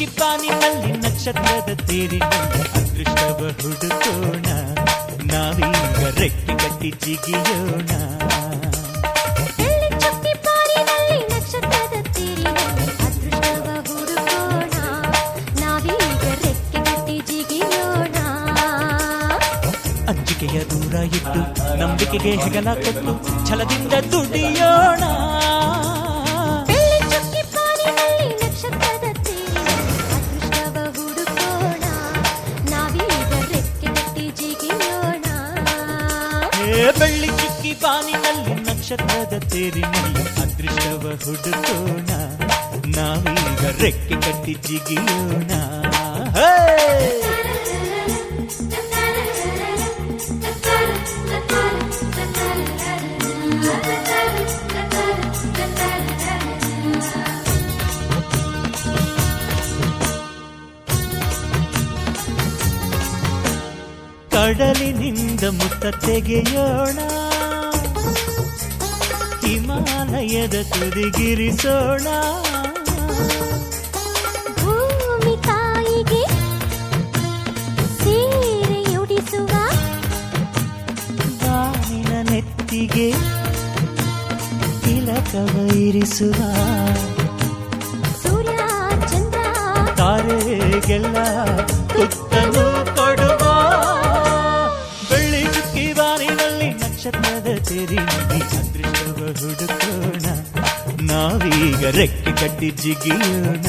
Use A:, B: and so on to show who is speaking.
A: ಚುಕ್ಕಿ ಪಾನಿನಲ್ಲಿ ನಕ್ಷತ್ರದ ತೇರಿನಲ್ಲಿ ಅದೃಷ್ಟವ ಹುಡುಕೋಣ, ನಾವೀಗ ರೆಕ್ಕೆ ಕಟ್ಟಿ ಜಿಗಿಯೋಣ. ಅಂಜಿಕೆಯ ದೂರ ಇಟ್ಟು ನಂಬಿಕೆಗೆ ಹೆಗಲ ಕೊಟ್ಟು ಛಲದಿಂದ ದುಡಿಯೋಣ. ಬೆಳ್ಳಿ ಚುಕ್ಕಿ ಬಾನಿನಲ್ಲಿ ನಕ್ಷತ್ರದ ತೇರಿನಲ್ಲಿ ಅದೃಷ್ಟವ ಹುಡುಕೋಣ, ನಾವೀಗ ರೆಕ್ಕೆ ಕಟ್ಟಿ ಜಿಗಿಯೋಣ. ಕಡಲಿನಿಂದ ಮುತ್ತ ತೆಗೆಯೋಣ, ಹಿಮಾಲಯದ ತುದಿಗಿರಿಸೋಣ.
B: ಭೂಮಿ ತಾಯಿಗೆ ಸೀರೆಯುಡಿಸುವ,
A: ಬಾನಿನ ನೆತ್ತಿಗೆ ತಿಲಕವ ಇರಿಸುವ.
B: ಸೂರ್ಯ ಚಂದ್ರ
A: ತಾರೆಗೆಲ್ಲ ತುತ್ತನು ಕೊಡುವ. ಬೆಳ್ಳಿ ಚುಕ್ಕಿ ಬಾನಿನಲ್ಲಿ ನಕ್ಷತ್ರದ ತೇರಿನಲ್ಲಿ ಅದೃಷ್ಟವ ಹುಡುಕೋಣ, ನಾವೀಗ ರೆಕ್ಕೆ ಕಟ್ಟಿ ಜಿಗಿಯೋಣ.